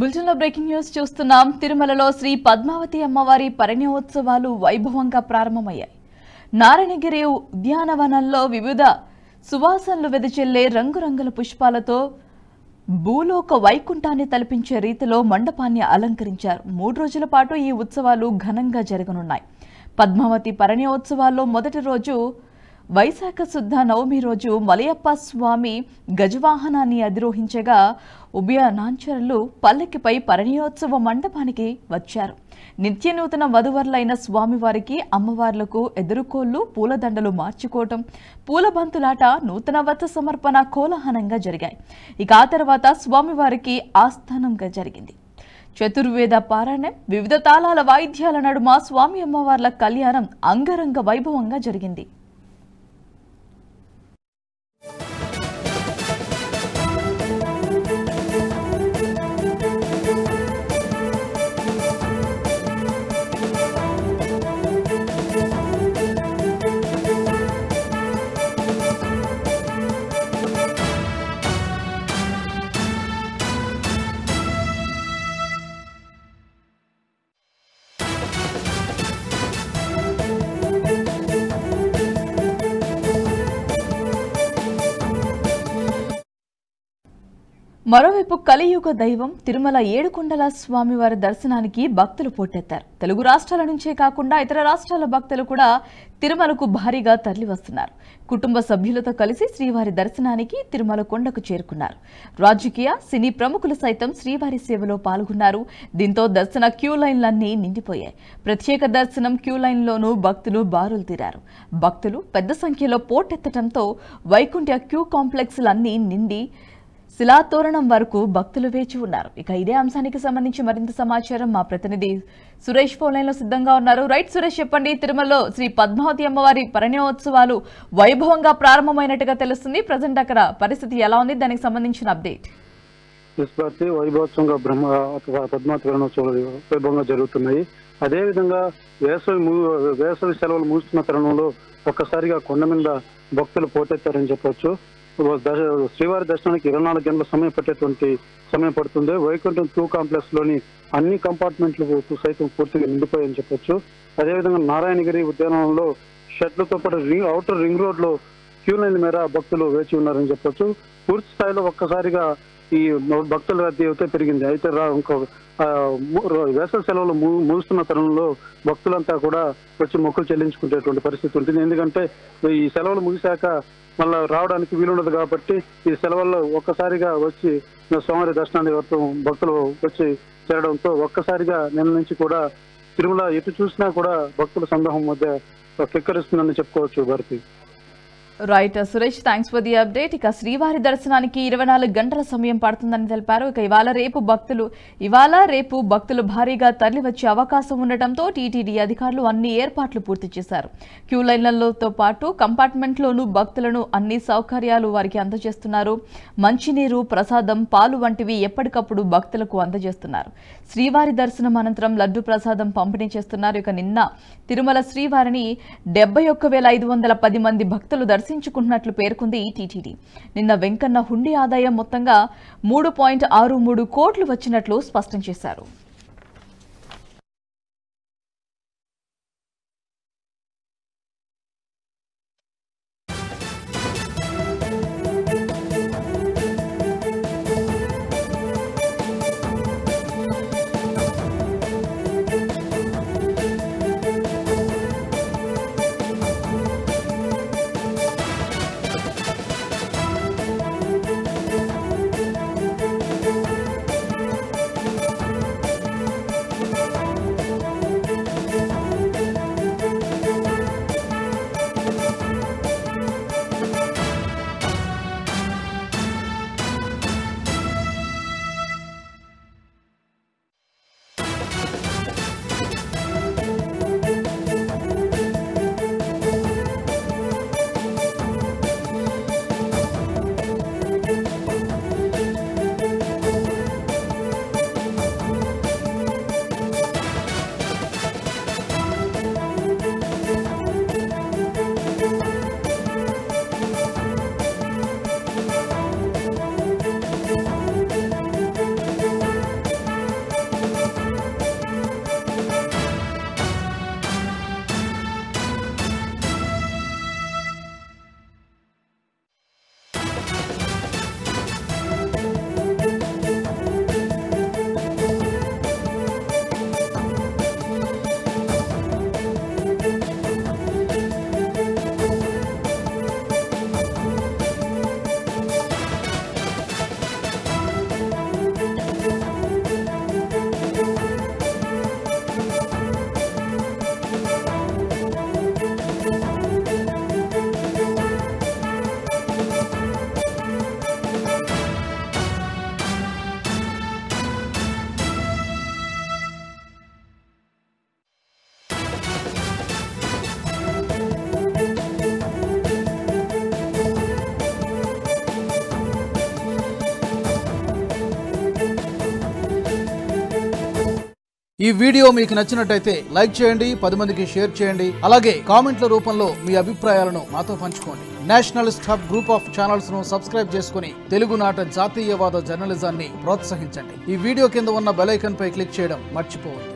బులెటిన్లో breaking news చూస్తున్నాం. తిరుమలలో శ్రీ పద్మావతి అమ్మవారి పరిణయోత్సవాలు వైభవంగా ప్రారంభమయ్యాయి. నారాయణగిరి ఉద్యానవనంలో వివిధ సువాసనలు వెదజల్లే రంగురంగుల పుష్పాలతో భూలోక వైకుంఠాన్ని తలపించే రీతిలో మండపాన్ని అలంకరించారు. 3 రోజుల పాటు ఈ ఉత్సవాలు ఘనంగా జరగనున్నాయి. పద్మావతి పరిణయోత్సవాల్లో మొదటి రోజు వైశాఖ శుద్ధ నవమి రోజు మలయప్ప స్వామి గజవాహనాన్ని అధిరోహించగా ఉభయనాంచరులు పల్లకిపై పరిణయోత్సవ మండపానికి వచ్చారు. నిత్య నూతన వధువర్లైన స్వామివారికి అమ్మవార్లకు ఎదురుకోళ్లు పూలదండలు మార్చుకోవటం, పూలబంతులాట, నూతన వత్స సమర్పణ కోలాహలంగా జరిగాయి. ఇక ఆ తర్వాత స్వామివారికి ఆస్థానంగా జరిగింది. చతుర్వేద పారాయణం, వివిధ తాళాల వాయిద్యాల నడుమ స్వామి అమ్మవార్ల కళ్యాణం అంగరంగ వైభవంగా జరిగింది. మరోవైపు కలియుగ దైవం తిరుమల ఏడుకొండల స్వామివారి దర్శనానికి భక్తులు పోటెత్తారు. తెలుగు రాష్ట్రాల నుంచే కాకుండా ఇతర రాష్ట్రాల భక్తులు కూడా తిరుమలకు భారీగా తరలివస్తున్నారు. కుటుంబ సభ్యులతో కలిసి శ్రీవారి దర్శనానికి తిరుమల కొండకు చేరుకున్నారు. రాజకీయ, సినీ ప్రముఖులు సైతం శ్రీవారి సేవలో పాల్గొన్నారు. దీంతో దర్శన క్యూ లైన్లన్నీ నిండిపోయాయి. ప్రత్యేక దర్శనం క్యూ లైన్లోనూ భక్తులు బారులు తీరారు. భక్తులు పెద్ద సంఖ్యలో పోటెత్తడంతో వైకుంఠ క్యూ కాంప్లెక్స్లన్నీ నిండి శిలాతోరణం వరకు భక్తులు వేచి ఉన్నారు. ఇక ఇదే అంశానికి సంబంధించి మరింత సమాచారం మా ప్రతినిధి సురేష్ ఫోన్ లైన్ లో సిద్ధంగా ఉన్నారు. రైట్ సురేష్, చెప్పండి. తిరుమలలో శ్రీ పద్మావతి అమ్మవారి పరిణయోత్సవాలు వైభవంగా ప్రారంభమైనట్టుగా తెలుస్తుంది. ప్రజెంట్ అక్కడ పరిస్థితి ఎలా ఉంది, దానికి సంబంధించిన అప్డేట్? వైభవోత్సవంగా పద్మావతి పరిణయోత్సవాలు వైభవంగా జరుగుతున్నాయి. అదేవిధంగా వేసవి సెలవులు ముగుస్తున్న తరుణంలో ఒక్కసారిగా కొండ మీద భక్తులు పోటెత్తారని చెప్పొచ్చు. శ్రీవారి దర్శనానికి 24 గంటల సమయం పడుతుంది. వైకుంఠం క్యూ కాంప్లెక్స్ లోని అన్ని కంపార్ట్మెంట్లు సైతం పూర్తిగా నిండిపోయాయని చెప్పొచ్చు. అదేవిధంగా నారాయణగిరి ఉద్యానవనంలో షెడ్లతో పాటు ఔటర్ రింగ్ రోడ్ లో క్యూ లైన్ మేర భక్తులు వేచి ఉన్నారని చెప్పొచ్చు. పూర్తి స్థాయిలో ఒక్కసారిగా ఈ భక్తుల రద్దీ అయితే పెరిగింది. అయితే వేసవి సెలవులు ముగుస్తున్న తరుణంలో భక్తులంతా కూడా వచ్చి మొక్కులు చెల్లించుకునేటువంటి పరిస్థితి ఉంటుంది. ఎందుకంటే ఈ సెలవులు ముగిశాక మళ్ళీ రావడానికి వీలుండదు కాబట్టి ఈ సెలవుల్లో ఒక్కసారిగా వచ్చి స్వామివారి దర్శనానికి భక్తులు వచ్చి చేరడంతో ఒక్కసారిగా నిన్న నుంచి కూడా తిరుమల ఎటు చూసినా కూడా భక్తుల సందోహం మధ్య కిక్కరిస్తుందని చెప్పుకోవచ్చు. Bharathi. Right Suresh, thanks for the update. ఇక శ్రీవారి దర్శనానికి 24 గంటల సమయం పడుతుందని తెలిపారు. ఇక ఇవాళ రేపు భక్తులు భారీగా తరలివచ్చే అవకాశం ఉండటంతో టీటీడీ అధికారులు అన్ని ఏర్పాట్లు పూర్తి చేశారు. క్యూ లైన్లతో పాటు కంపార్ట్మెంట్లోనూ భక్తులను అన్ని సౌకర్యాలు వారికి అందజేస్తున్నారు. మంచినీరు, ప్రసాదం, పాలు వంటివి ఎప్పటికప్పుడు భక్తులకు అందజేస్తున్నారు. శ్రీవారి దర్శనం అనంతరం లడ్డు ప్రసాదం పంపిణీ చేస్తున్నారు. ఇక నిన్న తిరుమల శ్రీవారిని 71,510 మంది భక్తులు దర్శించుకుంటున్నట్లు పేర్కొంది టీటీడీ. నిన్న వెంకన్న హుండీ ఆదాయం మొత్తంగా 3.63 కోట్లు వచ్చినట్లు స్పష్టం చేశారు. ఈ వీడియో మీకు నచ్చినట్టయితే లైక్ చేయండి, 10 మందికి షేర్ చేయండి. అలాగే కామెంట్ల రూపంలో మీ అభిప్రాయాలను మాతో పంచుకోండి. Nationalist hub group of channels ను సబ్స్క్రైబ్ చేసుకుని తెలుగునాట జాతీయవాద జర్నలిజాన్ని ప్రోత్సహించండి. ఈ వీడియో కింద ఉన్న బెల్ ఐకాన్ పై క్లిక్ చేయడం మర్చిపోవద్దు.